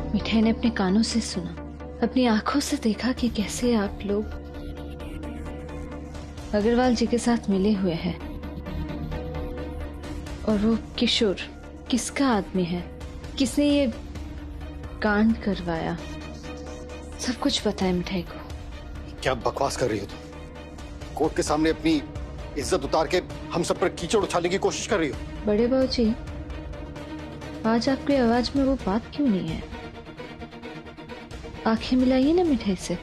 मिठाई ने अपने कानों से सुना, अपनी आंखों से देखा कि कैसे आप लोग अग्रवाल जी के साथ मिले हुए हैं। और वो किशोर किसका आदमी है, किसने ये कांड करवाया, सब कुछ पता है मिठाई को। क्या बकवास कर रही हो तुम? कोर्ट के सामने अपनी इज्जत उतार के हम सब पर कीचड़ उछालने की कोशिश कर रही हो। बड़े बाबूजी, आज आपकी आवाज में वो बात क्यों नहीं है? आंखें मिलाइए ना मिठाई से।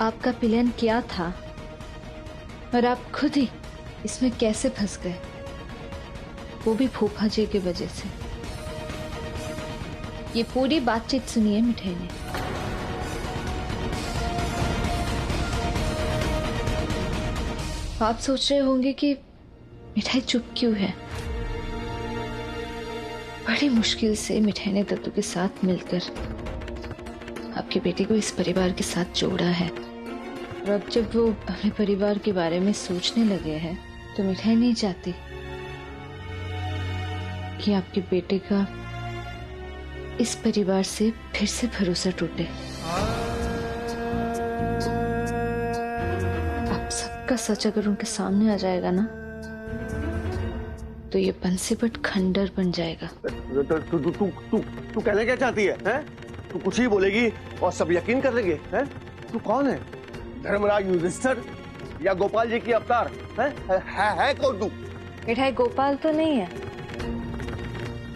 आपका प्लान क्या था और आप खुद ही इसमें कैसे फंस गए, वो भी फूफा जी की वजह से। ये पूरी बातचीत सुनिए मिठाई ने। आप सोच रहे होंगे कि मिठाई चुप क्यों है। बड़ी मुश्किल से मिठाई ने दत्तू के साथ मिलकर आपके बेटे को इस परिवार के साथ जोड़ा है। और अब जब वो अपने परिवार के बारे में सोचने लगे हैं तो मिठाई नहीं चाहती कि आपके बेटे का इस परिवार से फिर से भरोसा टूटे। आप सबका सच अगर उनके सामने आ जाएगा ना तो ये बंसीपट खंडर बन जाएगा। तू कहना क्या चाहती है? तू कुछ ही बोलेगी और सब यकीन कर लेंगे? हैं? तू कौन है? धर्मराज युधिष्ठिर या गोपाल जी की अवतार? है कौन तू? मिठाई गोपाल तो नहीं है,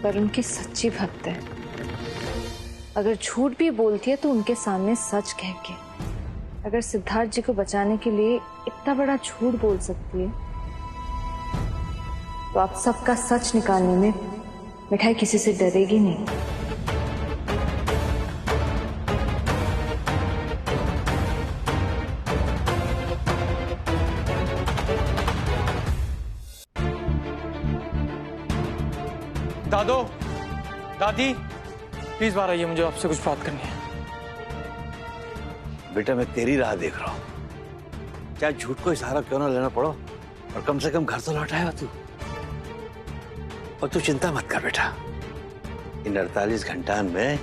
पर उनकी सच्ची भक्त है। अगर झूठ भी बोलती है तो उनके सामने सच कह के। अगर सिद्धार्थ जी को बचाने के लिए इतना बड़ा झूठ बोल सकती है तो आप सबका सच निकालने में मिठाई किसी से डरेगी नहीं। दादो, दादी, प्लीज बाहर आइए, मुझे आपसे कुछ बात करनी है। बेटा मैं तेरी राह देख रहा हूँ। क्या झूठ को सहारा क्यों ना लेना पड़ो, और कम से कम घर तो लौट आएगा तू। और तू चिंता मत कर बेटा, इन 48 घंटा में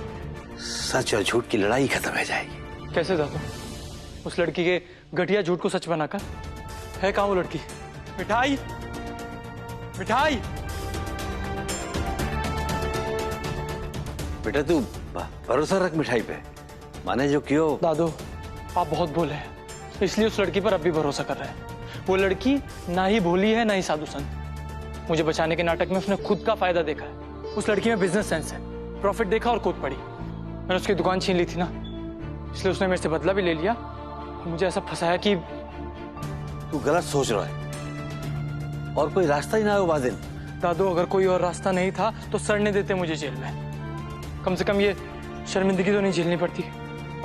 सच और झूठ की लड़ाई खत्म हो जाएगी। कैसे दादो? उस लड़की के घटिया झूठ को सच बनाकर? है कहाँ वो लड़की? मिठाई, मिठाई। बेटा तू भरोसा रख मिठाई पे, माने जो कियो। दादो, आप बहुत भोले हैं, इसलिए उस लड़की पर अब भी भरोसा कर रहे हैं। वो लड़की ना ही भोली है ना ही साधु संत। मुझे बचाने के नाटक में उसने खुद का फायदा देखा है। उस लड़की में बिजनेस सेंस है, प्रॉफिट देखा और कूद पड़ी। मैंने उसकी दुकान छीन ली थी ना, इसलिए उसने मेरे से बदला भी ले लिया। मुझे ऐसा फंसाया कि तू गलत सोच रहा है, और कोई रास्ता ही ना हो वादिन। दादो, अगर कोई और रास्ता नहीं था तो सड़ने देते मुझे जेल में। कम से कम ये शर्मिंदगी तो नहीं झेलनी पड़ती।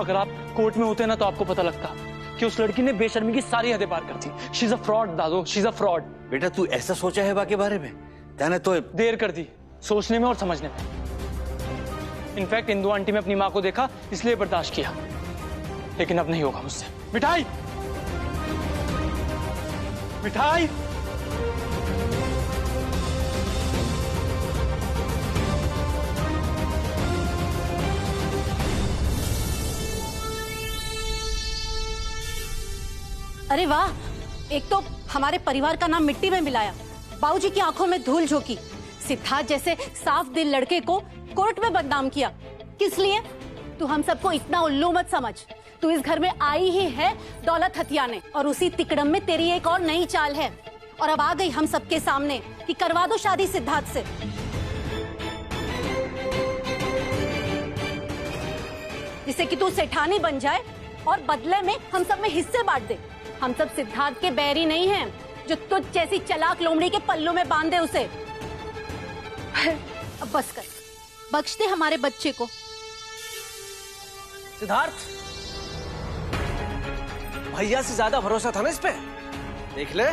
अगर आप कोर्ट में होते ना तो आपको पता लगता कि उस लड़की ने बेशर्मी की सारी हदें पार कर दी। शी इज अ फ्रॉड दादो, शी इज अ फ्रॉड। बेटा तू ऐसा सोचा है बाकी बारे में? जाने तो देर कर दी सोचने में और समझने में। इनफैक्ट इंदु आंटी में अपनी माँ को देखा इसलिए बर्दाश्त किया, लेकिन अब नहीं होगा मुझसे। मिठाई, मिठाई। अरे वाह, एक तो हमारे परिवार का नाम मिट्टी में मिलाया, बाबूजी की आंखों में धूल झोंकी, सिद्धार्थ जैसे साफ दिल लड़के को कोर्ट में बदनाम किया। किस लिए? तू हम सबको इतना उल्लू मत समझ। तू इस घर में आई ही है दौलत हथियाने, और उसी तिकड़म में तेरी एक और नई चाल है। और अब आ गई हम सबके सामने कि करवा दो शादी सिद्धार्थ से। जिससे कि तू सेठानी बन जाए और बदले में हम सब में हिस्से बांट दे। हम सब सिद्धार्थ के बैरी नहीं हैं जो तुझ जैसी चलाक लोमड़ी के पल्लू में बांध दे उसे। अब बस कर, बख्श दे हमारे बच्चे को। सिद्धार्थ, भैया से ज्यादा भरोसा था ना इस पे? देख ले।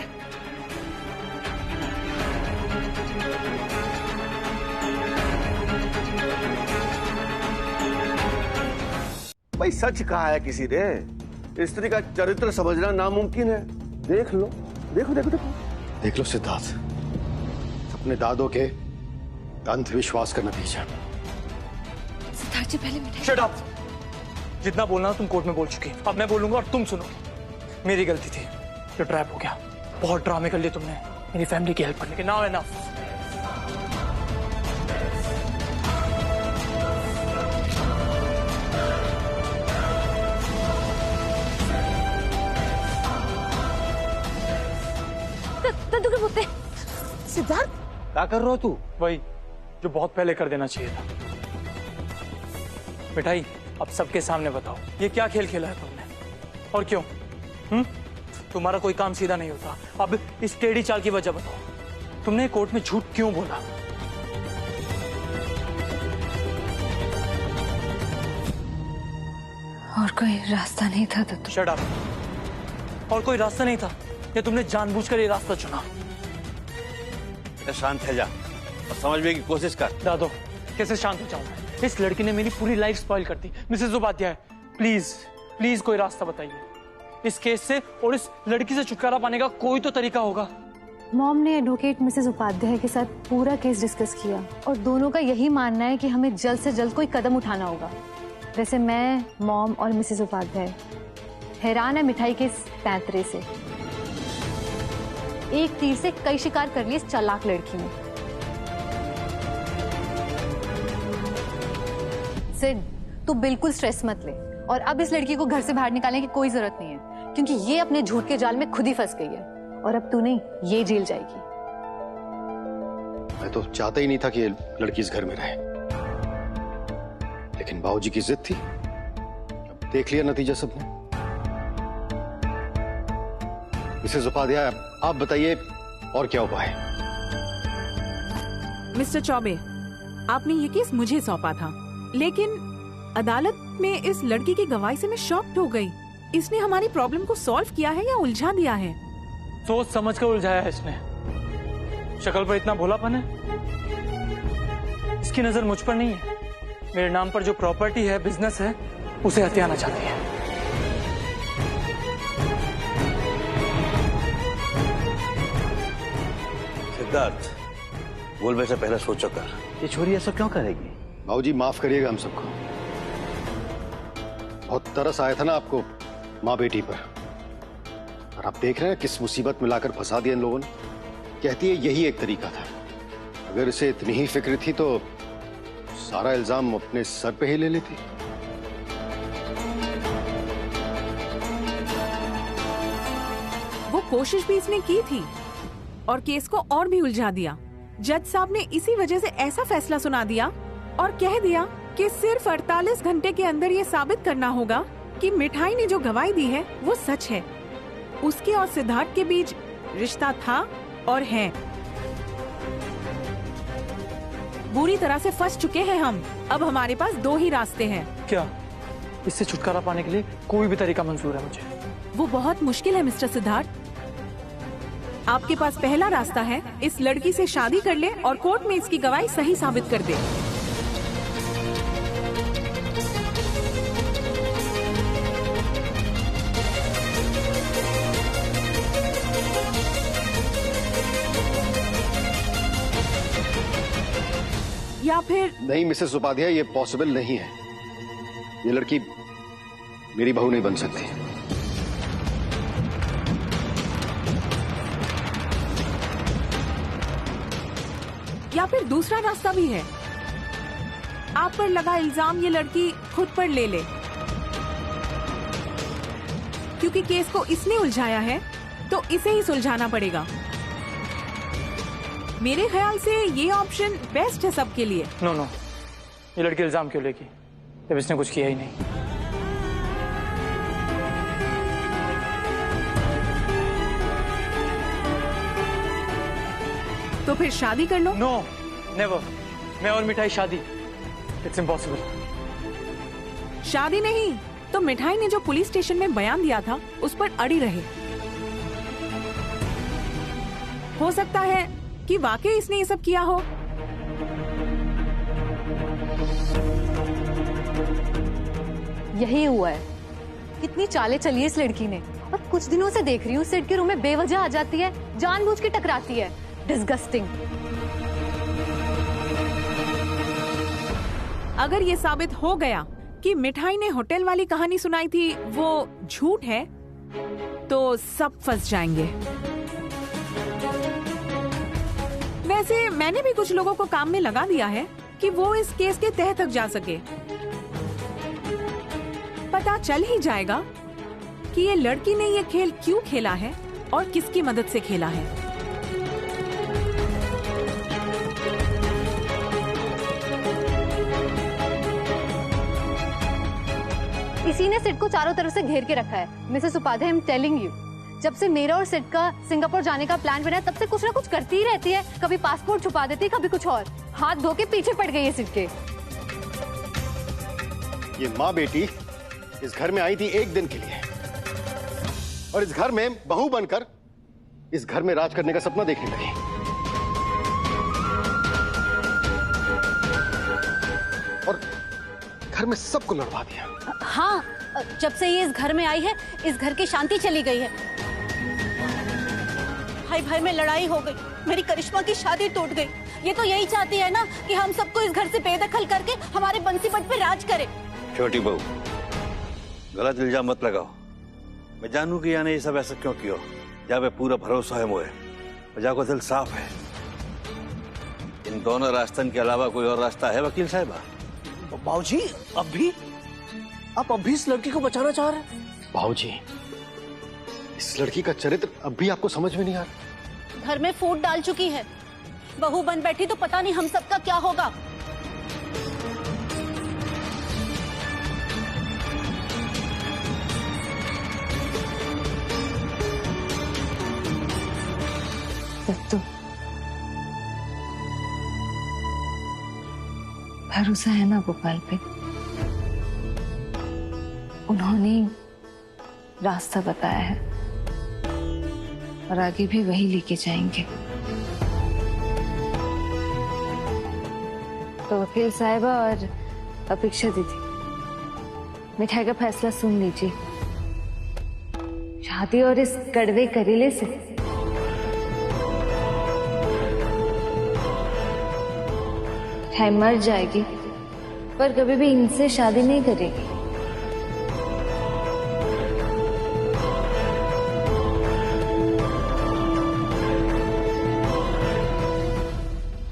भाई सच कहा है किसी ने, स्त्री का चरित्र समझना नामुमकिन है। देख लो, देखो देखो देखो देख लो सिद्धार्थ, अपने दादों के अंधविश्वास का नतीजा। सिद्धार्थ जी पहले मिठाई। Shut up. जितना बोलना तुम कोर्ट में बोल चुकी, अब मैं बोलूंगा और तुम सुनोगी। मेरी गलती थी, जो ट्रैप हो गया। बहुत ड्रामे कर लिए तुमने मेरी फैमिली की हेल्प करने के। Now enough. सिद्धार्थ क्या कर रहा हो तू? वही जो बहुत पहले कर देना चाहिए था। मिठाई, अब सबके सामने बताओ ये क्या खेल खेला है तुमने, और क्यों? तुम्हारा कोई काम सीधा नहीं होता। अब इस टेढ़ी चाल की वजह बताओ। तुमने कोर्ट में झूठ क्यों बोला? और कोई रास्ता नहीं था तो शट अप। और कोई रास्ता नहीं था या तुमने जानबूझकर ये रास्ता चुना? शांत है जा और समझने की कोशिश कर। दादो, कैसे शांत हो जाऊं मैं? इस लड़की ने मेरी पूरी लाइफ स्पॉइल कर दी। मिसेस उपाध्याय, प्लीज प्लीज कोई रास्ता बताइए। इस केस से और इस लड़की से छुटकारा पाने का कोई तो तरीका होगा। मॉम ने एडवोकेट मिसेस उपाध्याय के साथ पूरा केस डिस्कस किया और दोनों का यही मानना है कि हमें जल्द से जल्द कोई कदम उठाना होगा। वैसे मैं, मॉम और मिसेस उपाध्याय हैरान है मिठाई के इस पैंतरे से। एक तीर से कई शिकार कर लिए इस चालाक लड़की ने। सिड, तू बिल्कुल स्ट्रेस मत ले और अब इस लड़की को घर से बाहर निकालने की कोई जरूरत नहीं है, क्योंकि ये अपने झूठ के जाल में खुद ही फंस गई है और अब तू नहीं, ये जेल जाएगी। मैं तो चाहता ही नहीं था कि ये लड़की इस घर में रहे, लेकिन बाबूजी की जिद थी। अब देख लिया नतीजा सबने। मिसेस उपाध्याय, आप बताइए और क्या उपाय? मिस्टर चौबे, आपने ये केस मुझे सौंपा था, लेकिन अदालत में इस लड़की की गवाही से मैं शॉक्ड हो गई। इसने हमारी प्रॉब्लम को सॉल्व किया है या उलझा दिया है? सोच समझ कर उलझाया है इसने। शक्ल पर इतना भोलापन है। इसकी नजर मुझ पर नहीं है। मेरे नाम पर जो प्रॉपर्टी है, बिजनेस है, उसे हथियाना चाहती है। सिद्धार्थ, बोलने से पहले सोचो कर, ये छोरी ऐसा क्यों करेगी? बाबूजी माफ करिएगा हम सबको। बहुत तरस आया था ना आपको माँ बेटी पर, और आप देख रहे हैं किस मुसीबत में लाकर फंसा दिया इन लोगों ने। कहती है यही एक तरीका था। अगर इसे इतनी ही फिक्र थी तो सारा इल्जाम अपने सर पे ही ले लेती। वो कोशिश भी इसने की थी और केस को और भी उलझा दिया। जज साहब ने इसी वजह से ऐसा फैसला सुना दिया और कह दिया कि सिर्फ 48 घंटे के अंदर ये साबित करना होगा कि मिठाई ने जो गवाही दी है वो सच है। उसके और सिद्धार्थ के बीच रिश्ता था और है। बुरी तरह से फंस चुके हैं हम। अब हमारे पास दो ही रास्ते हैं। क्या इससे छुटकारा पाने के लिए कोई भी तरीका मंजूर है मुझे? वो बहुत मुश्किल है मिस्टर सिद्धार्थ। आपके पास पहला रास्ता है, इस लड़की से शादी कर ले और कोर्ट में इसकी गवाही सही साबित कर दे। या फिर नहीं मिसेस उपाध्याय, ये पॉसिबल नहीं है। ये लड़की मेरी बहू नहीं बन सकती। या फिर दूसरा रास्ता भी है। आप पर लगा इल्जाम ये लड़की खुद पर ले ले, क्योंकि केस को इसने उलझाया है तो इसे ही सुलझाना पड़ेगा। मेरे ख्याल से ये ऑप्शन बेस्ट है सबके लिए। नो नो, ये लड़की इल्जाम क्यों लेगी जब इसने कुछ किया ही नहीं? तो फिर शादी कर लो। No never. मैं और मिठाई शादी, इट्स इम्पॉसिबल। शादी नहीं तो मिठाई ने जो पुलिस स्टेशन में बयान दिया था उस पर अड़ी रहे। हो सकता है कि वाकई इसने ये सब किया हो। यही हुआ है। कितनी चालें चली है इस लड़की ने, और कुछ दिनों से देख रही हूँ सिड के रूम में बेवजह आ जाती है, जानबूझ के टकराती है। डिस्गस्टिंग। अगर ये साबित हो गया कि मिठाई ने होटल वाली कहानी सुनाई थी वो झूठ है, तो सब फंस जाएंगे। वैसे मैंने भी कुछ लोगों को काम में लगा दिया है कि वो इस केस के तह तक जा सके। पता चल ही जाएगा कि ये लड़की ने ये खेल क्यों खेला है और किसकी मदद से खेला है। इसी ने सिड को चारों तरफ से घेर के रखा है। Mrs Upadhyay, I am telling you, जब से मेरा और सिड का सिंगापुर जाने का प्लान बना है तब से कुछ ना कुछ करती ही रहती है। कभी पासपोर्ट छुपा देती है, कभी कुछ और। हाथ धो के पीछे पड़ गई है सिड के। ये माँ बेटी इस घर में आई थी एक दिन के लिए, और इस घर में बहू बनकर इस घर में राज करने का सपना देखने लगी। और घर में सबको लड़वा दिया। हाँ, जब से ये इस घर में आई है, इस घर की शांति चली गई है। भाई भाई में लड़ाई हो गई, मेरी करिश्मा की शादी टूट गई। ये तो यही चाहती है ना कि हम सबको इस घर से बेदखल करके हमारे बंसीपट पे राज करे। छोटी बहू, गलत इल्जाम मत लगाओ। मैं जानू कि यानी ये सब ऐसा क्यों किया। जा पे पूरा भरोसा है मुझे, वजह को दिल साफ है। इन दोनों रास्तन के अलावा कोई और रास्ता है वकील साहबा? बाबूजी, आप अभी इस लड़की को बचाना चाह रहे हैं? बाबूजी, इस लड़की का चरित्र अब भी आपको समझ में नहीं आ रहा? घर में फूट डाल चुकी है, बहू बन बैठी तो पता नहीं हम सबका क्या होगा। दत्तू, भरोसा है ना गोपाल पे? उन्होंने रास्ता बताया है और आगे भी वही लेके जाएंगे। तो वकील साहिबा और अपेक्षा दीदी, मिठाई का फैसला सुन लीजिए। शादी और इस कड़वे करेले से मिठाई मर जाएगी, पर कभी भी इनसे शादी नहीं करेगी।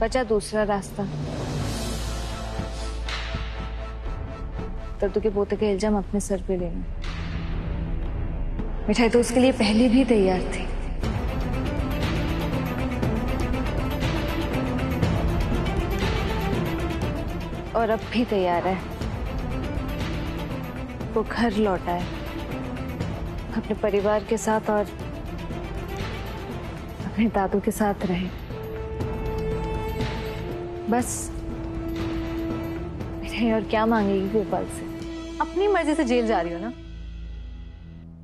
बचा दूसरा रास्ता, दद्दू के पोते का इल्जाम अपने सर पे लेना। मिठाई तो उसके लिए पहले भी तैयार थी। और अब भी तैयार है। वो घर लौटा है अपने परिवार के साथ और अपने दादू के साथ रहे। बस मिठाई और क्या मांगेगी गोपाल से? अपनी मर्जी से जेल जा रही हो ना,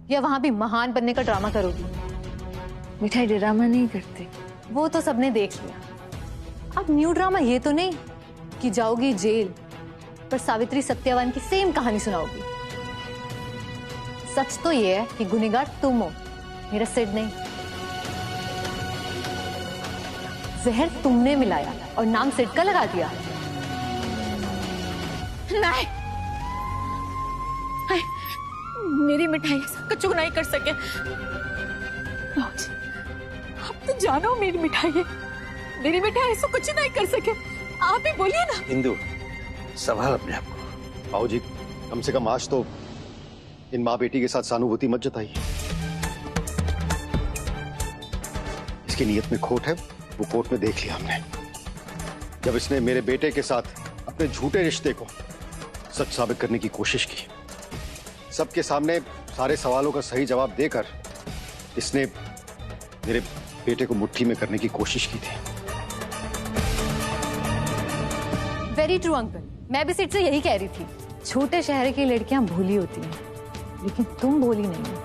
या वहां भी महान बनने का ड्रामा करोगी? मिठाई ड्रामा नहीं करती, वो तो सबने देख लिया। अब न्यू ड्रामा ये तो नहीं कि जाओगी जेल पर सावित्री सत्यवान की सेम कहानी सुनाओगी। सच तो ये है कि गुनहगार तुम हो, मेरा सिड नहीं। जहर तुमने मिलाया और नाम सिड का लगा दिया। नहीं, मेरी मिठाई ऐसा कुछ नहीं कर सके। आप तो जानो मेरी मिठाई है, मेरी मिठाई ऐसा कुछ नहीं कर सके। आप ही बोलिए ना। इंदु, संभाल अपने आप को। बाबूजी, कम से कम आज तो इन माँ बेटी के साथ सहानुभूति मत जताइए। इसकी नीयत में खोट है, वो कोर्ट में देख लिया हमने। जब इसने मेरे बेटे के साथ अपने झूठे रिश्ते को सच साबित करने की कोशिश की, सबके सामने सारे सवालों का सही जवाब देकर इसने मेरे बेटे को मुट्ठी में करने की कोशिश की थी। वेरी ट्रू अंकल, मैं भी सिड से यही कह रही थी। छोटे शहर की लड़कियां भोली होती हैं, लेकिन तुम भोली नहीं हो।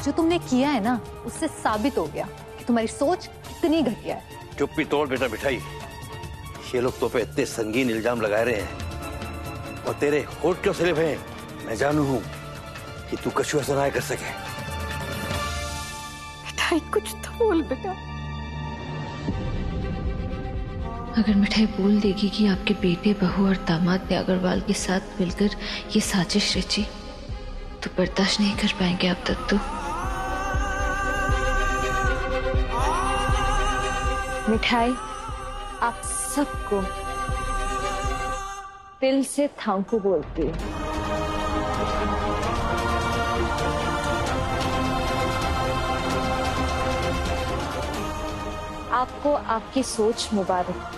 जो तुमने किया है ना, उससे साबित हो गया कि तुम्हारी सोच कितनी घटिया है। चुप्पी तोड़ बेटा मिठाई। ये लोग तो पे इतने संगीन इल्जाम लगा रहे हैं और तेरे होठ क्यों सिर्फ हैं? मैं जानू हूं कि तू कछु ऐसा ना कर सके। मिठाई कुछ तो बोल बेटा। अगर मिठाई बोल देगी कि आपके बेटे, बहू और दामाद ने अग्रवाल के साथ मिलकर ये साजिश रची, तो बर्दाश्त नहीं कर पाएंगे आप दत्तू। मिठाई आप सबको दिल से थैंक यू बोलती हूँ। आपको आपकी सोच मुबारक।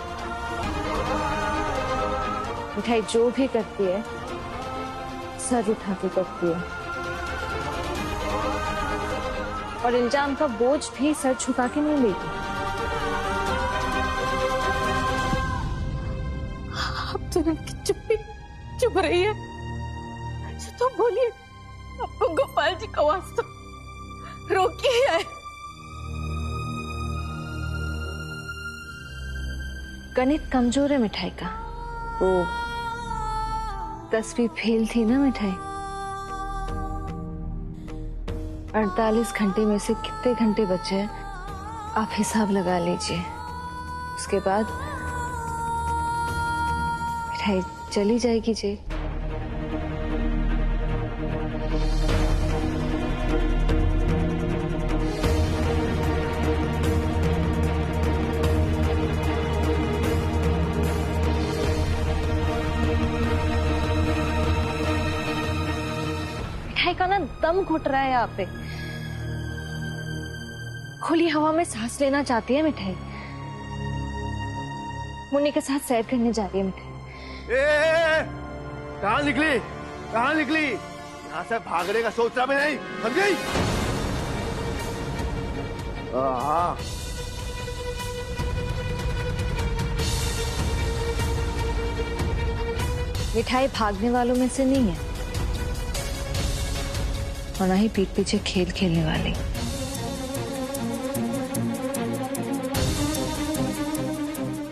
मिठाई जो भी करती है सर उठा के करती है, और इल्जाम का बोझ भी सर झुका के नहीं लेगी। अब तो चुप्पी चुप रही है, तो बोलिए, आपको गोपाल जी का वास्ता रोकिए है। गणित कमजोर है मिठाई का। वो 10वीं फेल थी ना मिठाई। 48 घंटे में से कितने घंटे बचे हैं आप हिसाब लगा लीजिए। उसके बाद मिठाई चली जाएगी जी। मिठाई का ना दम घुट रहा है यहाँ पे। खुली हवा में सांस लेना चाहती है मिठाई। मुन्नी के साथ सैर करने जा रही है मिठाई। कहाँ निकली, कहाँ निकली? यहाँ से भागने का सोच रहा मैं नहीं, समझी? हाँ। मिठाई भागने वालों में से नहीं है, और ना ही पीठ पीछे खेल खेलने वाली।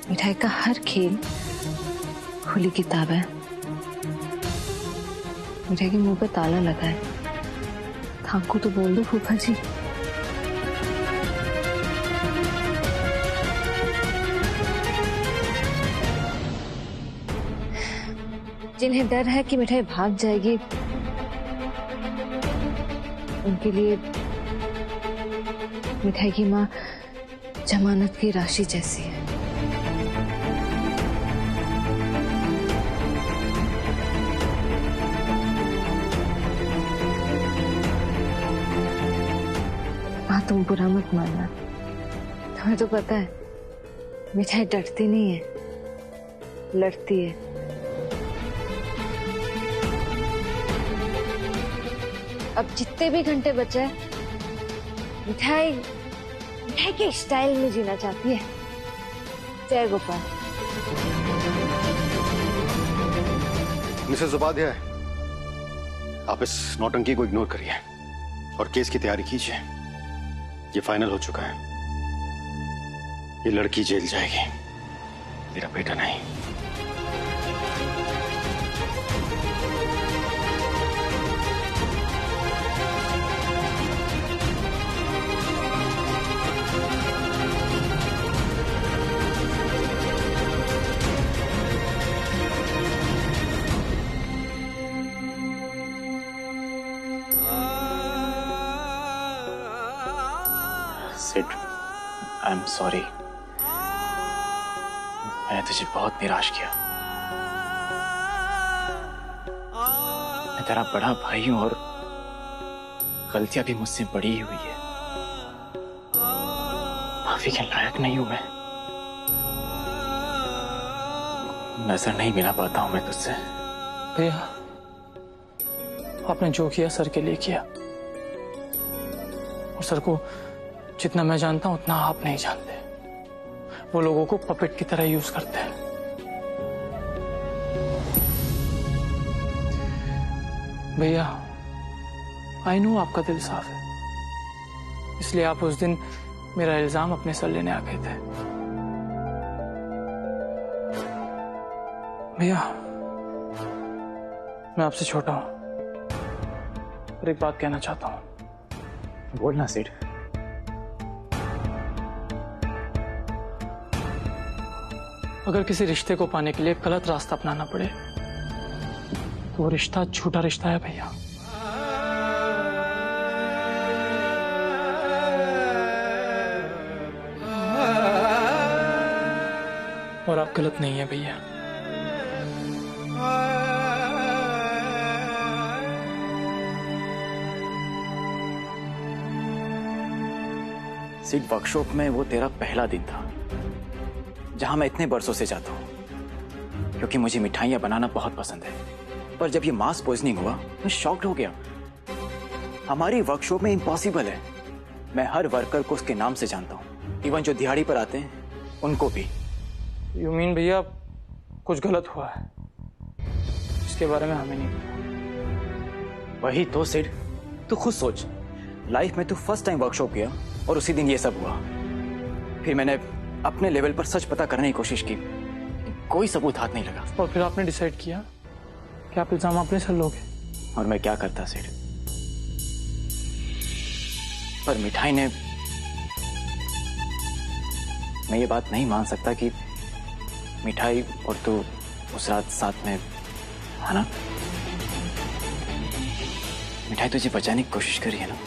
मिठाई का हर खेल खुली किताब है। मिठाई के मुंह पे ताला लगा है। थांकू तो बोल दो फूफा जी। जिन्हें डर है कि मिठाई भाग जाएगी, उनके लिए मिठाई की माँ जमानत की राशि जैसी है। माँ तुम बुरा मत मानना, तुम्हें तो पता है मिठाई डरती नहीं है, लड़ती है। अब जितने भी घंटे बचे मिठाई मिठाई के स्टाइल में जीना चाहती है। जय गोपाल। मिसेस उपाध्याय, आप इस नौटंकी को इग्नोर करिए और केस की तैयारी कीजिए। ये फाइनल हो चुका है। ये लड़की जेल जाएगी, मेरा बेटा नहीं। Sid, I am sorry. मैंने तुझे बहुत निराश किया। मैं तेरा बड़ा भाई हूं और गलतियां भी मुझसे बड़ी ही हुई है। माफी के लायक नहीं हूं मैं। नजर नहीं मिला पाता हूं मैं तुझसे। भैया, आपने जो किया सर के लिए किया, और सर को जितना मैं जानता हूं उतना आप नहीं जानते। वो लोगों को पपेट की तरह यूज करते हैं। भैया, आई नो आपका दिल साफ है, इसलिए आप उस दिन मेरा इल्जाम अपने सर लेने आ गए थे। भैया, मैं आपसे छोटा हूं, पर एक बात कहना चाहता हूं। बोलना सिड। अगर किसी रिश्ते को पाने के लिए गलत रास्ता अपनाना पड़े तो वो रिश्ता झूठा रिश्ता है भैया। और आप गलत नहीं है भैया। सीड वर्कशॉप में वो तेरा पहला दिन था जहां मैं इतने बरसों से जाता हूं क्योंकि मुझे मिठाइयां बनाना बहुत पसंद है। पर जब ये मास पॉइजनिंग हुआ मैं शॉक्ड हो गया। हमारी वर्कशॉप में इम्पॉसिबल है। मैं हर वर्कर को उसके नाम से जानता हूं, इवन जो दिहाड़ी पर आते हैं उनको भी। यू मीन भैया कुछ गलत हुआ है, इसके बारे में हमें नहीं पता। वही तो सिड, तू खुद सोच, लाइफ में तू फर्स्ट टाइम वर्कशॉप किया और उसी दिन ये सब हुआ। फिर मैंने अपने लेवल पर सच पता करने की कोशिश की, कोई सबूत हाथ नहीं लगा। और फिर आपने डिसाइड किया कि आप इल्जाम अपने सर लोगे। और मैं क्या करता सिड, पर मिठाई ने, मैं ये बात नहीं मान सकता कि मिठाई और तू उस रात साथ में, है ना? मिठाई तुझे बचाने की कोशिश करी है ना?